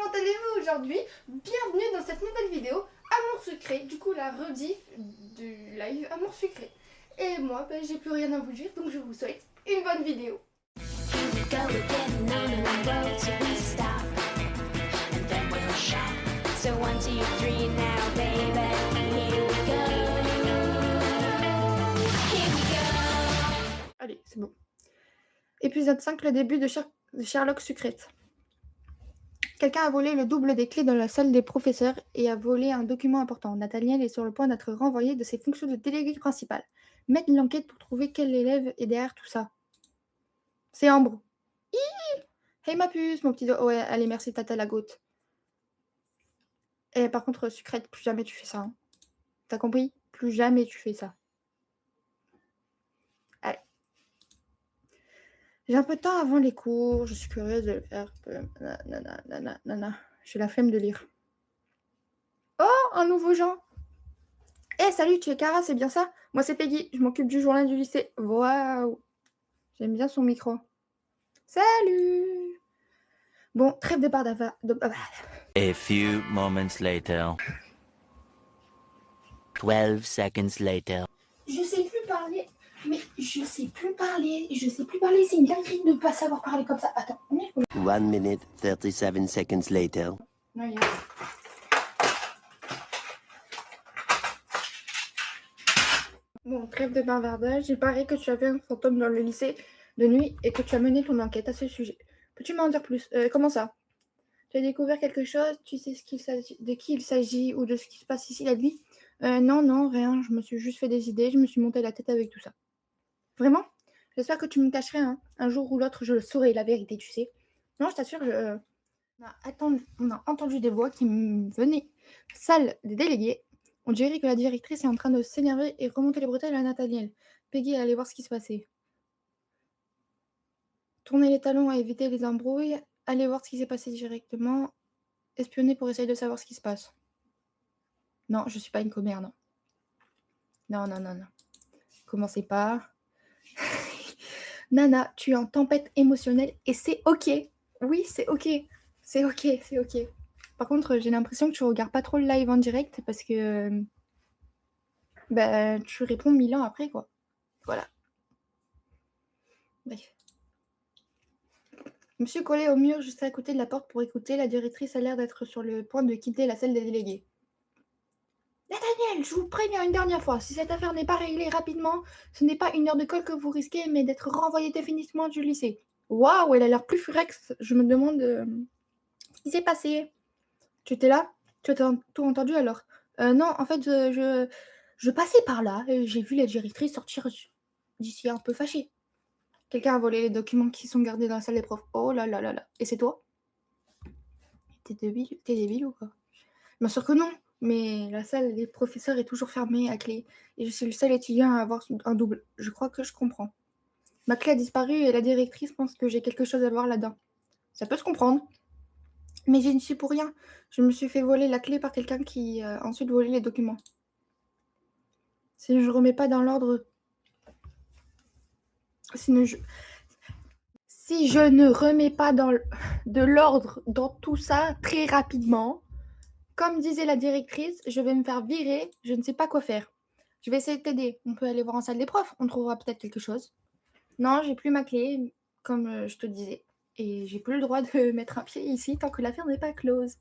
comment allez-vous aujourd'hui? Bienvenue dans cette nouvelle vidéo Amour Secret, du coup la rediff du live Amour Secret. Et moi, j'ai plus rien à vous dire, donc je vous souhaite une bonne vidéo. Allez, c'est bon. Épisode 5, le début de Sherlock Secret. Quelqu'un a volé le double des clés dans la salle des professeurs et a volé un document important. Nathaniel est sur le point d'être renvoyé de ses fonctions de délégué principal. Mène l'enquête pour trouver quel élève est derrière tout ça. C'est Ambre. Hi. Hey ma puce, mon petit doigt. Ouais, allez, merci tata la goutte. Et par contre, Sucrète, plus jamais tu fais ça. Hein. T'as compris? Plus jamais tu fais ça. Allez. J'ai un peu de temps avant les cours, je suis curieuse de le faire. Nanana. J'ai la flemme de lire. Oh, un nouveau genre. Eh, salut, tu es Cara, c'est bien ça? Moi, c'est Peggy, je m'occupe du journal du lycée. Waouh! J'aime bien son micro. Salut! Bon, trêve de bardava. A few moments later. 12 seconds later. Je sais plus parler. Mais je sais plus parler. C'est une dinguerie de ne pas savoir parler comme ça. Attends. 1 minute, 37 seconds later. Non, il y a... Bon, trêve de bavardage. Il paraît que tu avais un fantôme dans le lycée de nuit et que tu as mené ton enquête à ce sujet. Peux-tu m'en dire plus? Comment ça? Tu as découvert quelque chose? Tu sais de qui il s'agit ou de ce qui se passe ici la nuit? Non, rien. Je me suis juste fait des idées. Je me suis monté la tête avec tout ça. Vraiment? J'espère que tu me cacherais. Hein. Un jour ou l'autre, je le saurai, la vérité, tu sais. Non, je t'assure, on a entendu des voix qui venaient. Salle des délégués. On dirait que la directrice est en train de s'énerver et remonter les bretelles à Nathaniel. Peggy allait voir ce qui se passait. Tourner les talons et éviter les embrouilles. Aller voir ce qui s'est passé directement. Espionner pour essayer de savoir ce qui se passe. Non, je suis pas une commère, non. Non. Commencez pas. Nana, tu es en tempête émotionnelle et c'est ok. Oui, c'est ok. C'est ok. Par contre, j'ai l'impression que tu regardes pas trop le live en direct parce que tu réponds 1000 ans après, quoi. Voilà. Bref. Je me suis collée au mur juste à côté de la porte pour écouter. La directrice a l'air d'être sur le point de quitter la salle des délégués. Nathaniel, je vous préviens une dernière fois, si cette affaire n'est pas réglée rapidement, ce n'est pas une heure de colle que vous risquez, mais d'être renvoyé définitivement du lycée. Waouh, elle a l'air plus furex. Je me demande ce qui s'est passé. Tu étais là? Tu as tout entendu alors? Non, en fait, je passais par là et j'ai vu la directrice sortir d'ici un peu fâchée. Quelqu'un a volé les documents qui sont gardés dans la salle des profs. Oh là là là là. Et c'est toi? T'es débile ou quoi? Bien sûr que non, mais la salle des professeurs est toujours fermée à clé et je suis le seul étudiant à avoir un double. Je crois que je comprends. Ma clé a disparu et la directrice pense que j'ai quelque chose à voir là-dedans. Ça peut se comprendre. Mais je n'y suis pour rien. Je me suis fait voler la clé par quelqu'un qui a ensuite volé les documents. Si je remets pas dans l'ordre... Si je ne remets pas de l'ordre dans tout ça très rapidement, comme disait la directrice, je vais me faire virer, je ne sais pas quoi faire. Je vais essayer de t'aider. On peut aller voir en salle des profs, on trouvera peut-être quelque chose. Non, j'ai plus ma clé, comme je te disais. Et j'ai plus le droit de mettre un pied ici tant que l'affaire n'est pas close.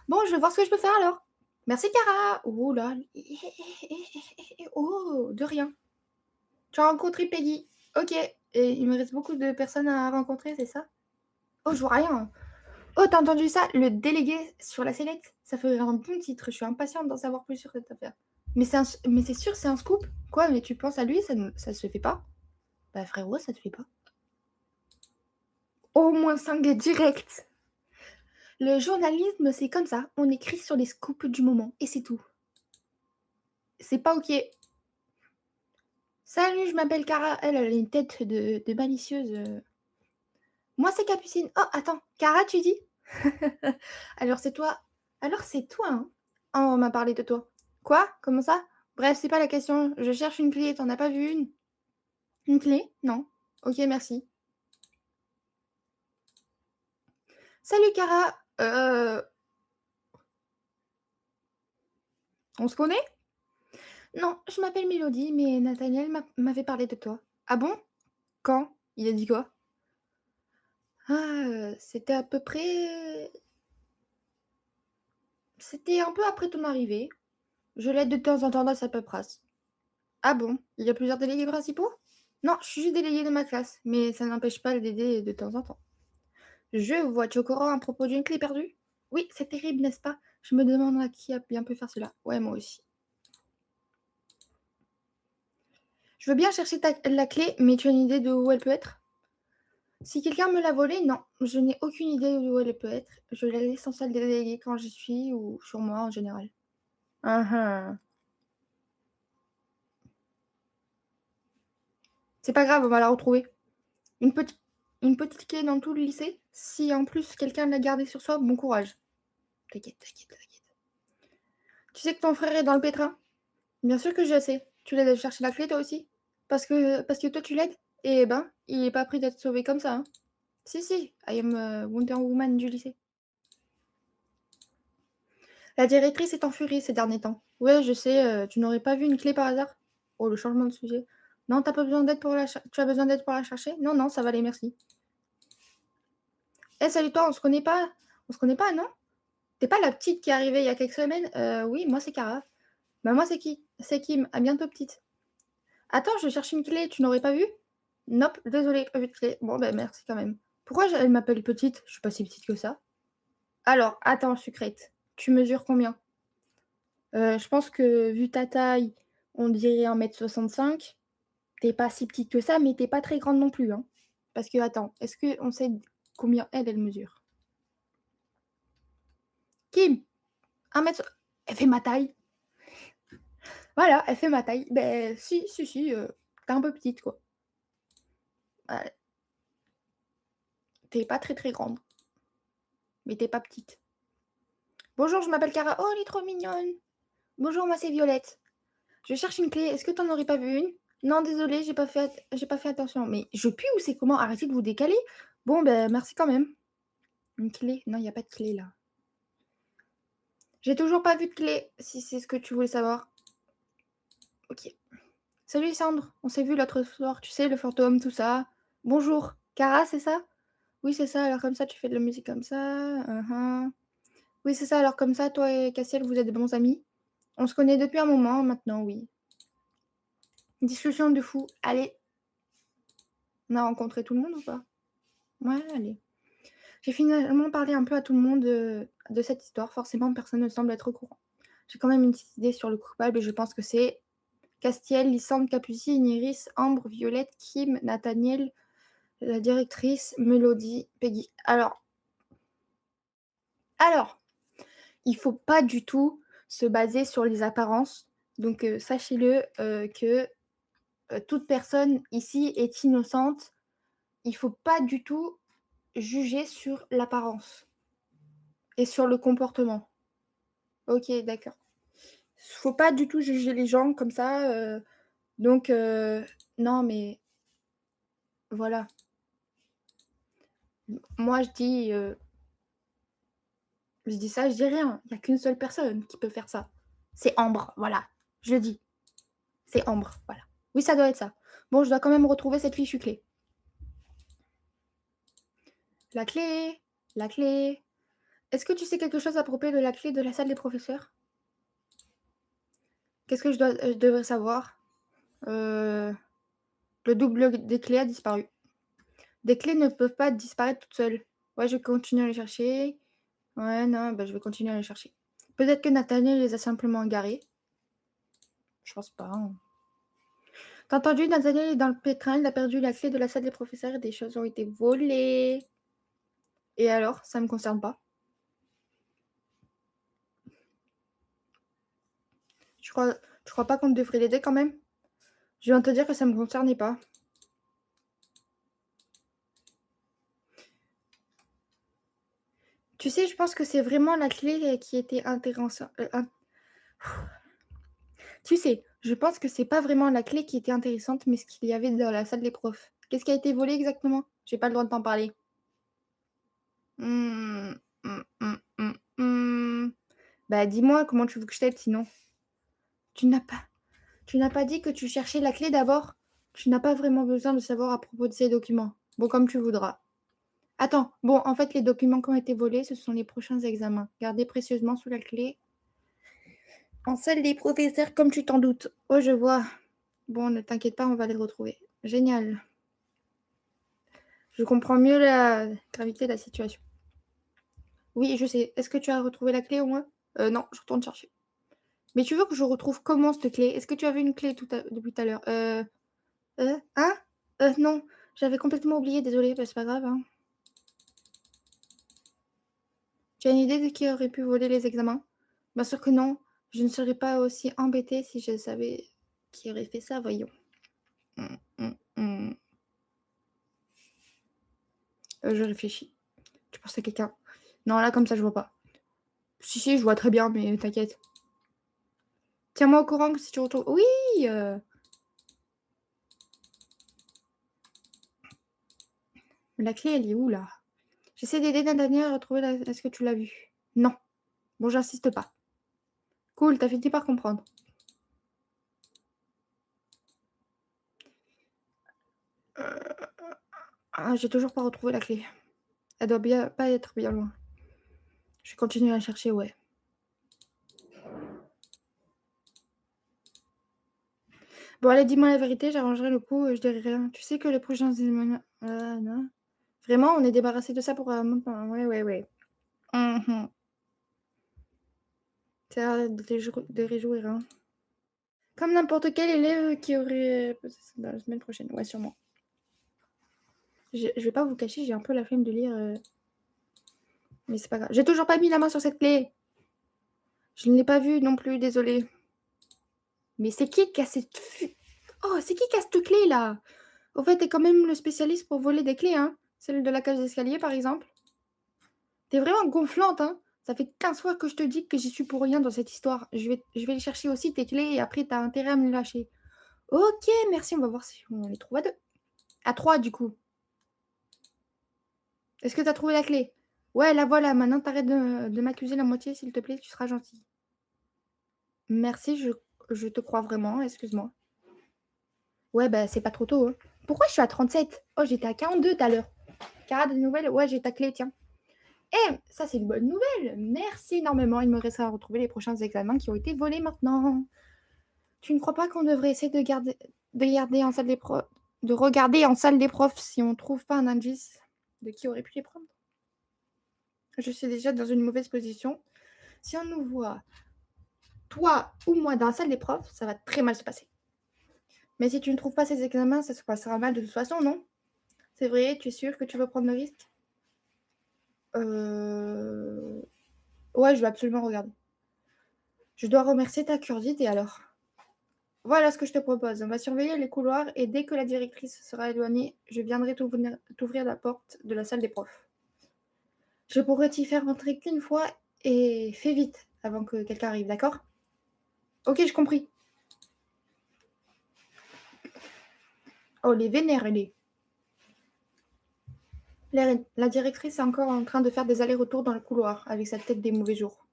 Bon, je vais voir ce que je peux faire alors. Merci Cara. Oh là. Oh, de rien. Tu as rencontré Peggy. Ok. Et il me reste beaucoup de personnes à rencontrer, c'est ça? Oh, je vois rien. Oh, t'as entendu ça? Le délégué sur la sellette? Ça ferait un bon titre. Je suis impatiente d'en savoir plus sur cette affaire. Mais c'est sûr, c'est un scoop. Quoi, mais tu penses à lui? Ça se fait pas? Bah frérot, ça te fait pas. Au moins 5 direct. Le journalisme, c'est comme ça. On écrit sur les scoops du moment. Et c'est tout. C'est pas ok. Salut, je m'appelle Cara. Elle a une tête de malicieuse. Moi, c'est Capucine. Oh, attends. Cara, tu dis? Alors, c'est toi. Alors, c'est toi, hein? Oh, on m'a parlé de toi. Quoi? Comment ça? Bref, c'est pas la question. Je cherche une clé. T'en as pas vu une? Une clé? Non. Ok, merci. Salut, Cara. Euh, on se connaît? Non, je m'appelle Mélodie, mais Nathaniel m'avait parlé de toi. Ah bon? Quand? Il a dit quoi? C'était à peu près... C'était un peu après ton arrivée. Je l'aide de temps en temps dans sa paperasse. Ah bon? Il y a plusieurs délégués principaux? Non, je suis juste déléguée de ma classe, mais ça n'empêche pas de l'aider de temps en temps. Je vois, tu es au courant à propos d'une clé perdue? Oui, c'est terrible, n'est-ce pas? Je me demande à qui a bien pu faire cela. Ouais, moi aussi. Je veux bien chercher la clé, mais tu as une idée de où elle peut être? Si quelqu'un me l'a volée, non, je n'ai aucune idée d'où elle peut être. Je la laisse en salle des délégués quand j'y suis ou sur moi en général. Ah. C'est pas grave, on va la retrouver. Une petite, une petite clé dans tout le lycée. Si en plus quelqu'un l'a gardée sur soi, bon courage. T'inquiète, t'inquiète, t'inquiète. Tu sais que ton frère est dans le pétrin? Bien sûr que je sais. Tu l'aides à chercher la clé toi aussi? Parce que toi tu l'aides? Eh ben, il est pas prêt d'être sauvé comme ça, hein. Si, si, I am Wonder Woman du lycée. La directrice est en furie ces derniers temps. Ouais, je sais, tu n'aurais pas vu une clé par hasard? Oh, le changement de sujet. Non, t'as pas besoin d'aide pour tu as besoin d'aide pour la chercher? Non, non, ça va aller, merci. Eh, salut toi, on se connaît pas? On se connaît pas, non? T'es pas la petite qui est arrivée il y a quelques semaines? Oui, moi c'est Cara. Bah moi c'est qui? C'est Kim. À bientôt, petite. Attends, je cherche une clé, tu n'aurais pas vu? Nope, désolée, pas vu de clé. Bon, ben merci quand même. Pourquoi elle m'appelle petite? Je suis pas si petite que ça. Alors, attends, sucrète. Tu mesures combien? Je pense que vu ta taille, on dirait 1,65 m. T'es pas si petite que ça, mais t'es pas très grande non plus, hein. Parce que attends, est-ce qu'on sait combien elle mesure? Kim, 1 m. Elle fait ma taille. Voilà, elle fait ma taille. Ben si, si, si, tu un peu petite, quoi. Ouais, tu pas très, très grande, mais t'es pas petite. Bonjour, je m'appelle Cara. Oh, elle est trop mignonne. Bonjour, moi c'est Violette. Je cherche une clé. Est-ce que t'en aurais pas vu une? Non, désolée, j'ai pas fait attention. Mais je pue ou c'est comment? Arrêtez de vous décaler. Bon, ben merci quand même. Une clé? Non, il y a pas de clé là. J'ai toujours pas vu de clé, si c'est ce que tu voulais savoir. Ok. Salut Sandre, on s'est vu l'autre soir, tu sais, le fantôme, tout ça. Bonjour. Cara, c'est ça? Oui, c'est ça. Alors comme ça, tu fais de la musique comme ça. Oui, c'est ça. Alors comme ça, toi et Cassiel, vous êtes de bons amis. On se connaît depuis un moment maintenant, oui. Discussion de fou. Allez, on a rencontré tout le monde ou pas? Ouais, allez. J'ai finalement parlé un peu à tout le monde de cette histoire. Forcément, personne ne semble être au courant. J'ai quand même une petite idée sur le coupable et je pense que c'est Castiel, Lysandre, Capucine, Iris, Ambre, Violette, Kim, Nathaniel, la directrice, Mélodie, Peggy. Alors, il faut pas du tout se baser sur les apparences. Donc, sachez-le que toute personne ici est innocente. Il faut pas du tout juger sur l'apparence et sur le comportement. Ok, d'accord. Faut pas du tout juger les gens comme ça. Donc, non, mais voilà. Moi, je dis ça, je dis rien. Il n'y a qu'une seule personne qui peut faire ça. C'est Ambre, voilà. Je le dis. C'est Ambre, voilà. Oui, ça doit être ça. Bon, je dois quand même retrouver cette fichue clé. La clé, la clé. Est-ce que tu sais quelque chose à propos de la clé de la salle des professeurs? Qu'est-ce que je devrais savoir? Le double des clés a disparu. Des clés ne peuvent pas disparaître toutes seules. Ouais, je vais continuer à les chercher. Ouais, non, bah, je vais continuer à les chercher. Peut-être que Nathaniel les a simplement égarés. Je pense pas, hein. T'as entendu, Nathaniel est dans le pétrin, il a perdu la clé de la salle des professeurs et des choses ont été volées. Et alors, ça me concerne pas. Tu crois pas qu'on devrait l'aider quand même? Je viens de te dire que ça me concernait pas. Tu sais, je pense que c'est vraiment la clé qui était intéressante. Tu sais, je pense que c'est pas vraiment la clé qui était intéressante, mais ce qu'il y avait dans la salle des profs. Qu'est-ce qui a été volé exactement? J'ai pas le droit de t'en parler. Mmh, mmh, mmh. Bah, dis-moi comment tu veux que je t'aide sinon? Tu n'as pas tu n'as pas dit que tu cherchais la clé d'abord? Tu n'as pas vraiment besoin de savoir à propos de ces documents. Bon, comme tu voudras. Attends, bon, en fait, les documents qui ont été volés, ce sont les prochains examens. Gardés précieusement sous la clé. En salle des professeurs, comme tu t'en doutes. Oh, je vois. Bon, ne t'inquiète pas, on va les retrouver. Génial. Je comprends mieux la gravité de la situation. Oui, je sais. Est-ce que tu as retrouvé la clé au moins? Non, je retourne chercher. Mais tu veux que je retrouve comment cette clé? Est-ce que tu avais une clé depuis tout à l'heure? Hein? Non, j'avais complètement oublié, désolée, bah, c'est pas grave, hein. Tu as une idée de qui aurait pu voler les examens? Bien sûr que non, je ne serais pas aussi embêtée si je savais qui aurait fait ça, voyons. Mmh, mmh, mmh. Je réfléchis. Tu penses à quelqu'un? Non, là, comme ça, je vois pas. Si, si, je vois très bien, mais t'inquiète. Tiens-moi au courant que si tu retrouves oui! La clé, elle est où, là? J'essaie d'aider Nathaniel à retrouver la est-ce que tu l'as vue? Non. Bon, j'insiste pas. Cool, tu as fini par comprendre. J'ai toujours pas retrouvé la clé. Elle doit bien pas être bien loin. Je vais continuer à la chercher, ouais. Bon, allez, dis-moi la vérité, j'arrangerai le coup, je dirai rien. Tu sais que les prochains examens non. Vraiment, on est débarrassé de ça pour un moment? Ouais, ouais, ouais. Mmh. Ça a l'air de te réjouir, hein. Comme n'importe quel élève qui aurait passé ça dans la semaine prochaine. Ouais, sûrement. Je vais pas vous cacher, j'ai un peu la flemme de lire, mais c'est pas grave. J'ai toujours pas mis la main sur cette clé! Je ne l'ai pas vue non plus, désolée. Mais c'est qui a cette oh, c'est qui a cette clé là? Au fait, tu es quand même le spécialiste pour voler des clés, hein? Celle de la cage d'escalier, par exemple. Tu es vraiment gonflante, hein? Ça fait 15 fois que je te dis que j'y suis pour rien dans cette histoire. Je vais aller chercher aussi tes clés et après tu as intérêt à me les lâcher. OK, merci, on va voir si on les trouve à 2. À 3 du coup. Est-ce que tu as trouvé la clé? Ouais, la voilà, maintenant tu arrêtes de m'accuser la moitié, s'il te plaît, tu seras gentil. Merci, je te crois vraiment, excuse-moi. Ouais, bah, c'est pas trop tôt, hein. Pourquoi je suis à 37? Oh, j'étais à 42 tout à l'heure. Cara, des nouvelles? Ouais, j'ai ta clé, tiens. Eh, ça, c'est une bonne nouvelle. Merci énormément. Il me restera à retrouver les prochains examens qui ont été volés maintenant. Tu ne crois pas qu'on devrait essayer de garder en salle des profs, de regarder en salle des profs si on ne trouve pas un indice de qui aurait pu les prendre? Je suis déjà dans une mauvaise position. Si on nous voit, toi ou moi, dans la salle des profs, ça va très mal se passer. Mais si tu ne trouves pas ces examens, ça se passera mal de toute façon, non? C'est vrai, tu es sûr que tu veux prendre le risque? Ouais, je vais absolument regarder. Je dois remercier ta curiosité alors. Voilà ce que je te propose. On va surveiller les couloirs et dès que la directrice sera éloignée, je viendrai t'ouvrir la porte de la salle des profs. Je pourrai t'y faire rentrer qu'une fois et fais vite avant que quelqu'un arrive, d'accord? Ok, j'ai compris. Oh, les vénères, elle est. La directrice est encore en train de faire des allers-retours dans le couloir avec sa tête des mauvais jours.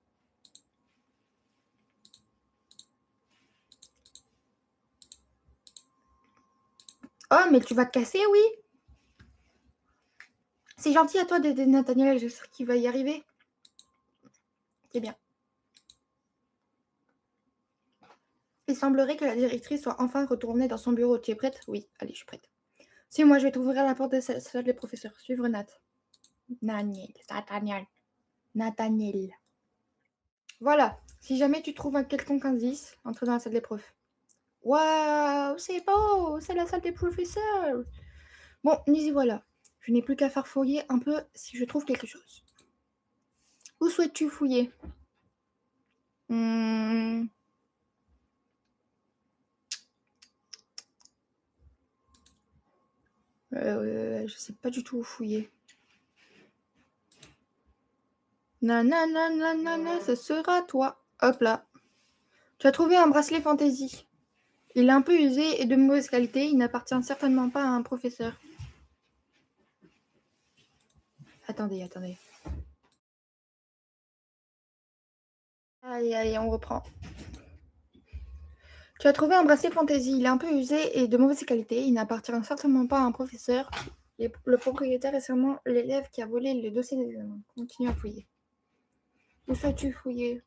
Oh, mais tu vas te casser, oui? C'est gentil à toi d'aider Nathaniel, je sais qu'il va y arriver. C'est bien. Il semblerait que la directrice soit enfin retournée dans son bureau. Tu es prête? Oui, allez, je suis prête. C'est moi, je vais t'ouvrir la porte de la salle des professeurs. Suivre Nat. Nathaniel. Nathaniel. Voilà. Si jamais tu trouves un quelconque indice, entre dans la salle des profs. Waouh, c'est beau, c'est la salle des professeurs. Bon, nous y voilà. Je n'ai plus qu'à farfouiller un peu si je trouve quelque chose. Où souhaites-tu fouiller? Hmm. Je sais pas du tout où fouiller. Nanana, ce sera toi. Hop là. Tu as trouvé un bracelet fantaisie. Il est un peu usé et de mauvaise qualité. Il n'appartient certainement pas à un professeur. Attendez. Allez, on reprend. Tu as trouvé un bracelet fantaisie. Il est un peu usé et de mauvaise qualité. Il n'appartient certainement pas à un professeur. Le propriétaire est sûrement l'élève qui a volé le dossier des examens. Continue à fouiller. Où souhaites-tu fouiller?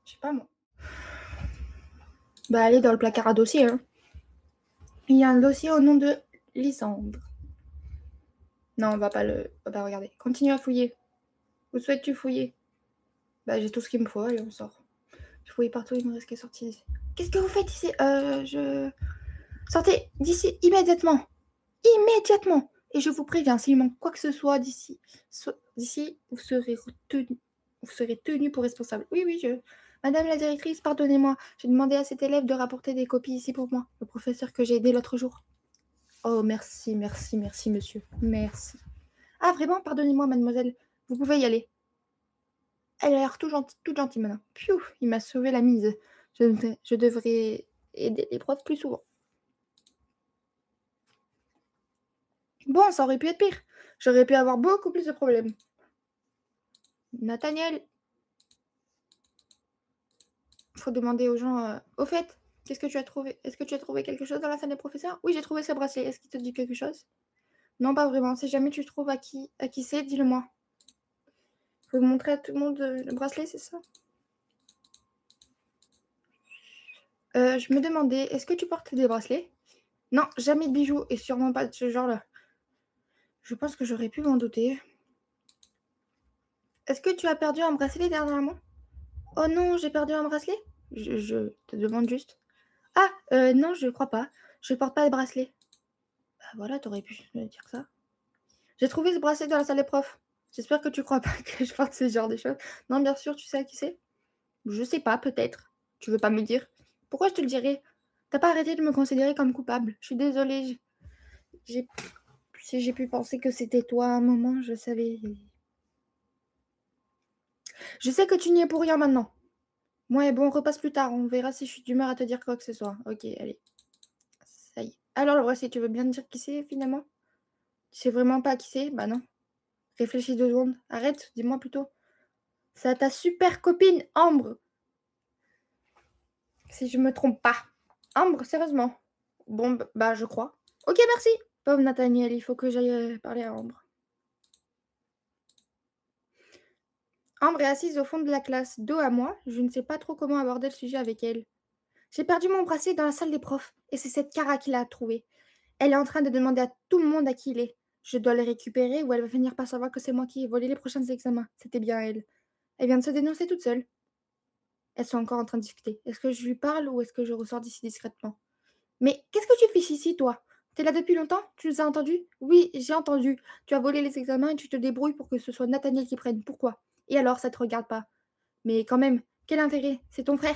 Je sais pas moi. Bah allez dans le placard à dossier. Hein. Il y a un dossier au nom de Lysandre. Non, on va pas regarder. Continue à fouiller. Où souhaites-tu fouiller? Bah j'ai tout ce qu'il me faut, allez on sort. Je fouille partout, il me reste qu'à sortir d'ici. Qu'est-ce que vous faites ici? Sortez d'ici immédiatement. Immédiatement. Et je vous préviens, s'il manque quoi que ce soit d'ici, vous serez tenu pour responsable. Oui, Madame la directrice, pardonnez-moi. J'ai demandé à cet élève de rapporter des copies ici pour moi. Le professeur que j'ai aidé l'autre jour. Oh, merci, monsieur. Merci. Ah, vraiment, pardonnez-moi, mademoiselle. Vous pouvez y aller. Elle a l'air toute gentille maintenant. Piou, il m'a sauvé la mise. Je devrais aider les profs plus souvent. Bon, ça aurait pu être pire. J'aurais pu avoir beaucoup plus de problèmes. Nathaniel, faut demander aux gens. Au fait, qu'est-ce que tu as trouvé? Est-ce que tu as trouvé quelque chose dans la salle des professeurs? Oui, j'ai trouvé ce bracelet. Est-ce qu'il te dit quelque chose? Non, pas vraiment. Si jamais tu trouves à qui c'est, dis-le-moi. Faut montrer à tout le monde le bracelet, c'est ça? Je me demandais, est-ce que tu portes des bracelets? Non, jamais de bijoux et sûrement pas de ce genre-là. Je pense que j'aurais pu m'en douter. Est-ce que tu as perdu un bracelet dernièrement? Oh non, j'ai perdu un bracelet? Je te demande juste. Ah, non, je crois pas. Je porte pas de bracelet. Bah voilà, t'aurais pu me dire ça. J'ai trouvé ce bracelet dans la salle des profs. J'espère que tu crois pas que je porte ce genre de choses. Non, bien sûr, tu sais à qui c'est? Je sais pas, peut-être. Tu veux pas me dire? Pourquoi je te le dirais? T'as pas arrêté de me considérer comme coupable. Je suis désolée. Si j'ai pu penser que c'était toi à un moment, je savais. Je sais que tu n'y es pour rien maintenant. Ouais, bon, on repasse plus tard. On verra si je suis d'humeur à te dire quoi que ce soit. Ok, allez. Ça y est. Alors, le bracelet, tu veux bien me dire qui c'est finalement? Tu sais vraiment pas qui c'est? Bah non. Réfléchis 2 secondes. Arrête, dis-moi plutôt. C'est ta super copine, Ambre. Si je me trompe pas. Ambre, sérieusement. Bon, bah je crois. Ok, merci. Pauvre Nathaniel, il faut que j'aille parler à Ambre. Ambre est assise au fond de la classe, dos à moi. Je ne sais pas trop comment aborder le sujet avec elle. J'ai perdu mon bracelet dans la salle des profs, et c'est cette Cara qui l'a trouvé. Elle est en train de demander à tout le monde à qui il est. Je dois le récupérer ou elle va finir par savoir que c'est moi qui ai volé les prochains examens. C'était bien elle. Elle vient de se dénoncer toute seule. Elles sont encore en train de discuter. Est-ce que je lui parle ou est-ce que je ressors d'ici discrètement? Mais qu'est-ce que tu fais ici, toi? T'es là depuis longtemps? Tu nous as entendus? Oui, j'ai entendu. Tu as volé les examens et tu te débrouilles pour que ce soit Nathaniel qui prenne. Pourquoi? Et alors, ça te regarde pas. Mais quand même, quel intérêt? C'est ton frère.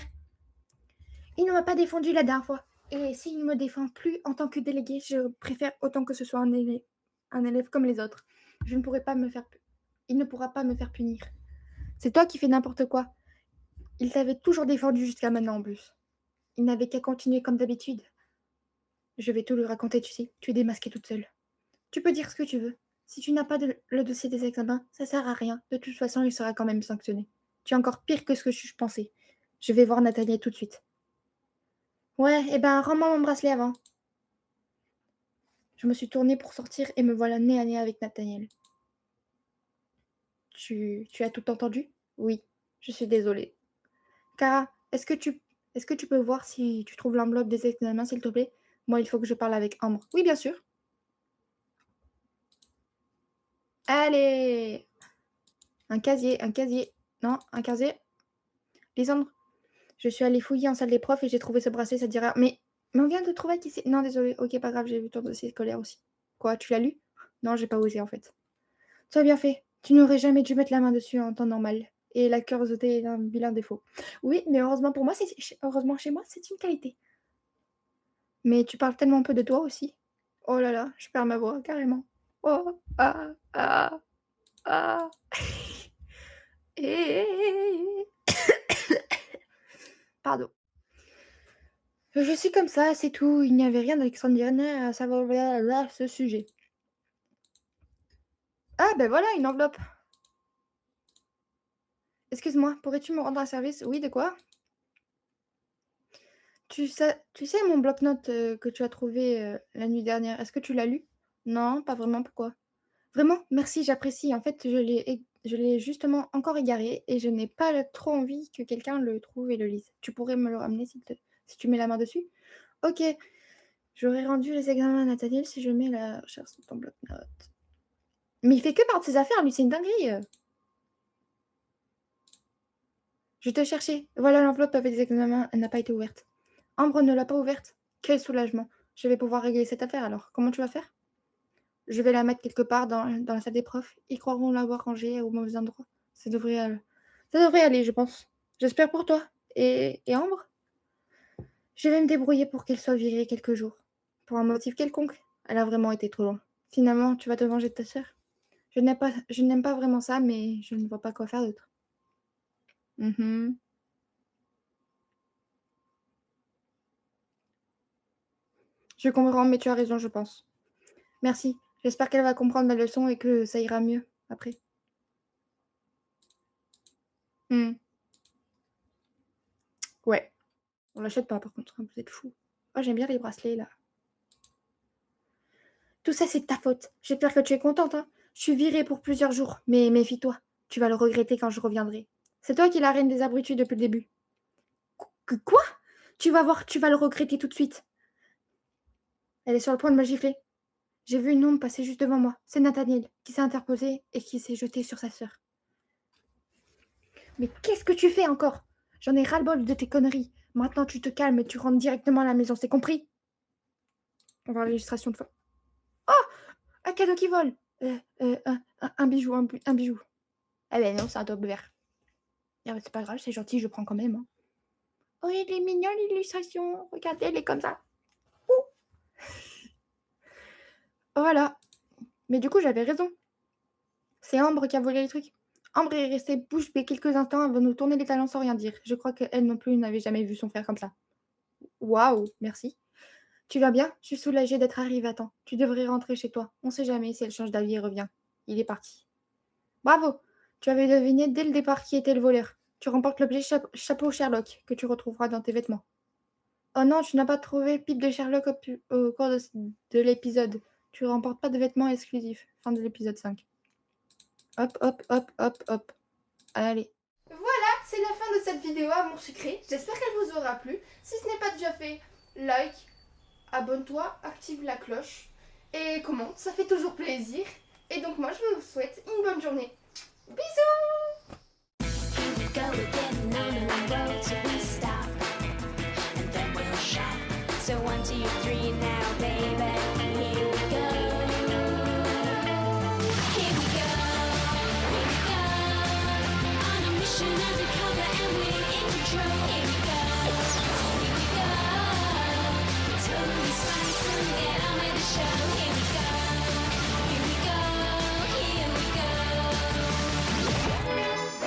Il ne m'a pas défendu la dernière fois. Et s'il ne me défend plus en tant que délégué, je préfère autant que ce soit un élève comme les autres. Je ne pourrai pas me faire... Il ne pourra pas me faire punir. C'est toi qui fais n'importe quoi. Il t'avait toujours défendu jusqu'à maintenant en plus. Il n'avait qu'à continuer comme d'habitude. Je vais tout lui raconter, tu sais. Tu es démasquée toute seule. Tu peux dire ce que tu veux. Si tu n'as pas le dossier des examens, ça sert à rien. De toute façon, il sera quand même sanctionné. Tu es encore pire que ce que je pensais. Je vais voir Nathaniel tout de suite. Ouais, eh ben, rends-moi mon bracelet avant. Je me suis tournée pour sortir et me voilà nez à nez avec Nathaniel. Tu as tout entendu? Oui, je suis désolée. Cara, est-ce que tu peux voir si tu trouves l'enveloppe des examens, s'il te plaît? Moi, il faut que je parle avec Ambre. Oui, bien sûr. Allez! Un casier. Non, un casier. Lisandre, je suis allée fouiller en salle des profs et j'ai trouvé ce bracelet, ça te dira. Mais on vient de trouver qui c'est. Non, désolé. Ok, pas grave, j'ai vu ton dossier scolaire aussi. Quoi, tu l'as lu? Non, j'ai pas osé en fait. Tu as bien fait. Tu n'aurais jamais dû mettre la main dessus en temps normal. Et la curiosité est un vilain défaut. Oui, mais heureusement pour moi, heureusement chez moi, c'est une qualité. Mais tu parles tellement peu de toi aussi. Oh là là, je perds ma voix carrément. Oh, ah. Et... Pardon. Je suis comme ça, c'est tout. Il n'y avait rien d'extraordinaire à savoir à ce sujet. Ah, ben voilà, une enveloppe. Excuse-moi, pourrais-tu me rendre un service? Oui, de quoi? Tu sais mon bloc-notes, que tu as trouvé, la nuit dernière, est-ce que tu l'as lu? Non, pas vraiment, pourquoi? Vraiment? Merci, j'apprécie. En fait, je l'ai justement encore égaré et je n'ai pas trop envie que quelqu'un le trouve et le lise. Tu pourrais me le ramener si tu mets la main dessus? OK. J'aurais rendu les examens à Nathaniel si je mets la recherche sur ton bloc-notes. Mais il fait que perdre ses affaires, lui, c'est une dinguerie. Je te cherchais. Voilà l'enveloppe avec les examens, elle n'a pas été ouverte. Ambre ne l'a pas ouverte. Quel soulagement. Je vais pouvoir régler cette affaire alors. Comment tu vas faire? Je vais la mettre quelque part dans la salle des profs. Ils croiront l'avoir rangée au mauvais endroit. Ça devrait, heu, ça devrait aller, je pense. J'espère pour toi. Et Ambre? Je vais me débrouiller pour qu'elle soit virée quelques jours. Pour un motif quelconque. Elle a vraiment été trop loin. Finalement, tu vas te venger de ta sœur? Je n'aime pas vraiment ça, mais je ne vois pas quoi faire d'autre. Mmh. Je comprends, mais tu as raison, je pense. Merci. J'espère qu'elle va comprendre la leçon et que ça ira mieux après. Mmh. Ouais. On l'achète pas par contre, hein, vous êtes fous. Oh, j'aime bien les bracelets là. Tout ça, c'est de ta faute. J'espère que tu es contente, hein. Je suis virée pour plusieurs jours, mais méfie-toi. Tu vas le regretter quand je reviendrai. C'est toi qui es la reine des abrutis depuis le début. Quoi? Tu vas voir, tu vas le regretter tout de suite. Elle est sur le point de me gifler. J'ai vu une ombre passer juste devant moi. C'est Nathaniel qui s'est interposé et qui s'est jeté sur sa sœur. Mais qu'est-ce que tu fais encore? J'en ai ras-le-bol de tes conneries. Maintenant, tu te calmes et tu rentres directement à la maison, c'est compris? On va voir l'illustration de fois. Un cadeau qui vole! Un bijou, un bijou. Eh beh non, c'est un top vert. Ah bah, c'est pas grave, c'est gentil, je prends quand même, hein. Oh, il est mignon l'illustration. Regardez, elle est comme ça. Ouh! Voilà. Mais du coup, j'avais raison. C'est Ambre qui a volé les trucs. Ambre est restée bouche bée quelques instants avant de nous tourner les talons sans rien dire. Je crois qu'elle non plus n'avait jamais vu son frère comme ça. Waouh, merci. Tu vas bien? Je suis soulagée d'être arrivée à temps. Tu devrais rentrer chez toi. On sait jamais si elle change d'avis et revient. Il est parti. Bravo! Tu avais deviné dès le départ qui était le voleur. Tu remportes l'objet chapeau Sherlock que tu retrouveras dans tes vêtements. Oh non, tu n'as pas trouvé pipe de Sherlock au cours de l'épisode. Tu remportes pas de vêtements exclusifs. Fin de l'épisode 5. Hop, hop, hop, hop, hop. Allez. Voilà, c'est la fin de cette vidéo à mon secret. J'espère qu'elle vous aura plu. Si ce n'est pas déjà fait, like, abonne-toi, active la cloche et commente, ça fait toujours plaisir. Et donc moi, je vous souhaite une bonne journée. Bisous! Go again on a road, so we stop, and then we'll shop. So 1, 2, 3 now, baby.